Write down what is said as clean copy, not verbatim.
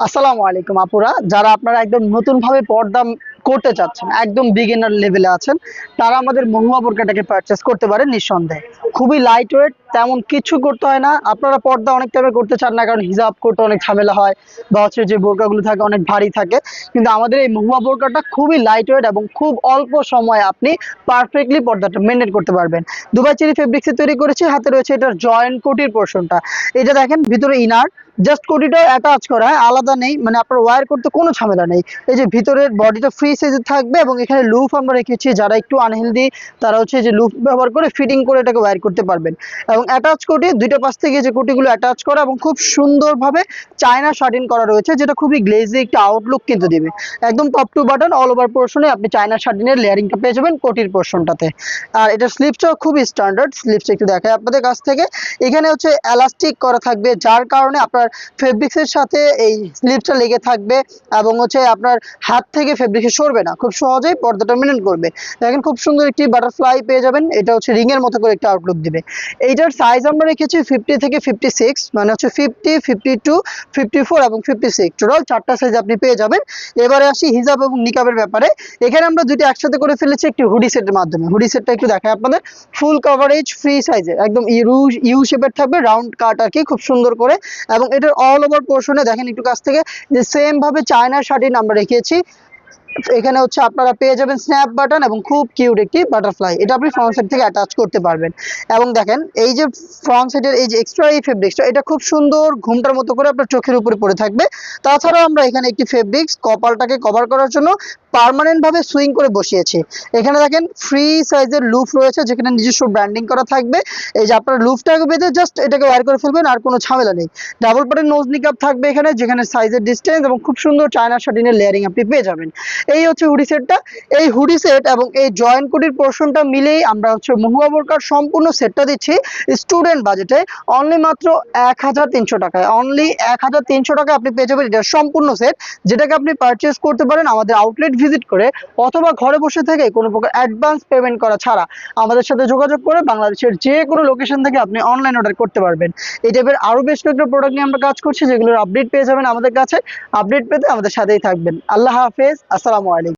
আসসালামু আলাইকুম আপুরা, যারা আপনারা একদম নতুন ভাবে পর্দা করতে চাচ্ছেন, একদম বিগিনার লেভেলে আছেন, তারা আমাদের মহুয়া বোরকাটাকে পারচেস করতে পারেন নিঃসন্দেহে। খুবই লাইট ওয়েট, তেমন কিছু করতে হয় না। আপনারা পর্দা অনেক টাইমে করতে চান না, কারণ হিজাব করতে অনেক ঝামেলা হয়, বা হচ্ছে যে বোরকাগুলো থাকে অনেক ভারী থাকে। কিন্তু আমাদের এই মহুয়া বোরকাটা খুবই লাইট ওয়েট এবং খুব অল্প সময়ে আপনি পারফেক্টলি পর্দাটা মেনটেন করতে পারবেন। দুবাই চেরি ফেব্রিক্সে তৈরি করেছি। হাতে রয়েছে এটার জয়েন্ট কোটির পোর্শনটা। এটা দেখেন, ভিতরে ইনার, জাস্ট কোটিটা অ্যাটাচ করা হয়, আলাদা নেই, মানে আপনার ওয়্যার করতে কোনো ঝামেলা নেই। এই যে ভিতরের বডিটা ফ্রি সাইজে থাকবে এবং এখানে লুফ আমরা রেখেছি, যারা একটু আনহেলদি তারা হচ্ছে যে লুফ ব্যবহার করে ফিটিং করে এটাকে ওয়্যার করতে পারবেন। এবং অ্যাটাচ কোটি দুইটা পাশ থেকে যে কোটিগুলো অ্যাটাচ করা এবং খুব সুন্দরভাবে চায়না শার্টিন করা রয়েছে, যেটা খুবই গ্লেজি একটা আউটলুক কিন্তু দিবে। একদম top to button all over পোর্শনে আপনি চায়না শার্টিনের লেয়ারিংটা পেয়ে যাবেন কোটির পোর্শনটাতে। আর এটা স্লিপসটাও খুবই স্ট্যান্ডার্ড। স্লিপসটা একটু দেখায় আপনাদের কাছ থেকে। এখানে হচ্ছে এলাস্টিক করা থাকবে, যার কারণে আপনার ফেব্রিক্সের সাথে এই স্লিপসটা লেগে থাকবে এবং হচ্ছে আপনার হাত থেকে ফেব্রিক্স সরবে না, খুব সহজেই পর্দাটা মেনটেন করবে। দেখেন, খুব সুন্দর একটি বাটারফ্লাই পেয়ে যাবেন। এটা হচ্ছে রিং এর মতো করে একটা আউটলুক দিবে। এইটার সাইজ আমরা রেখেছি 50 থেকে 56, মানে হচ্ছে 50, 52, 54 এবং 56, টোটাল 4টা সাইজ আপনি পেয়ে যাবেন। এবারে আসি হিজাব এবং নিকাবের ব্যাপারে। এখানে আমরা দুইটা একসাথে করে ফেলেছি একটি হুডি সেটের মাধ্যমে। হুডি সেটটা একটু দেখায় আপনাদের। ফুল কভারেজ, ফ্রি সাইজের, একদম ইউ শেপের থাকবে, রাউন্ড কাট আর কি, খুব সুন্দর করে। এবং এটার অল ওভার পোর্শনে দেখেন একটু কাছ থেকে, যে সেম ভাবে চায়নার শাড়ি আমরা রেখেছি। এখানে হচ্ছে আপনারা পেয়ে যাবেন স্ন্যাপ বাটন এবং খুব কিউট একটি বাটারফ্লাই। এটা আপনি ফ্রন্ট সাইড থেকে অ্যাটাচ করতে পারবেন। এবং দেখেন, এই যে ফ্রন্ট সাইডের এই যে এক্সট্রা এই ফেব্রিক্সটা, এটা খুব সুন্দর ঘুমটার মতো করে আপনার চোখের উপরে পড়ে থাকবে। তাছাড়াও আমরা এখানে একটি ফেব্রিক্স কপালটাকে কভার করার জন্য পার্মানেন্ট ভাবে সুইং করে বসিয়েছি। এখানে দেখেন ফ্রি সাইজের লুফ রয়েছে, যেখানে নিজস্ব ব্র্যান্ডিং করা থাকবে। এই যে আপনার লুফটাকে বেঁধে জাস্ট এটাকে ওয়্যার করে ফেলবেন, আর কোনো ঝামেলা নেই। ডাবল পাটের নোজ নিকাপ থাকবে এখানে, যেখানে সাইজের ডিস্টেন্স এবং খুব সুন্দর চায়না শার্টিনের লেয়ারিং আপনি পেয়ে যাবেন। এই হচ্ছে হুডি সেটটা। এই হুডি সেট এবং এই জয়েন্ট কোটির পোর্শনটা মিলেই আমরা হচ্ছে মহুয়া বোরকার সম্পূর্ণ সেটটা দিচ্ছি স্টুডেন্ট বাজেটে অনলি মাত্র 1300 টাকায়। অনলি 1300 টাকায় আপনি পেয়ে যাবেন এটার সম্পূর্ণ সেট, যেটাকে আপনি পারচেস করতে পারেন আমাদের আউটলেট ভিজিট করে, অথবা ঘরে বসে থেকে কোনো প্রকার অ্যাডভান্স পেমেন্ট করা ছাড়া আমাদের সাথে যোগাযোগ করে বাংলাদেশের যে কোনো লোকেশন থেকে আপনি অনলাইন অর্ডার করতে পারবেন। এই টাইপের আরো বেশ কয়েকটা প্রোডাক্ট নিয়ে আমরা কাজ করছি, যেগুলোর আপডেট পেয়ে যাবেন আমাদের কাছে। আপডেট পেতে আমাদের সাথেই থাকবেন। আল্লাহ হাফেজ, আসসালামু আলাইকুম।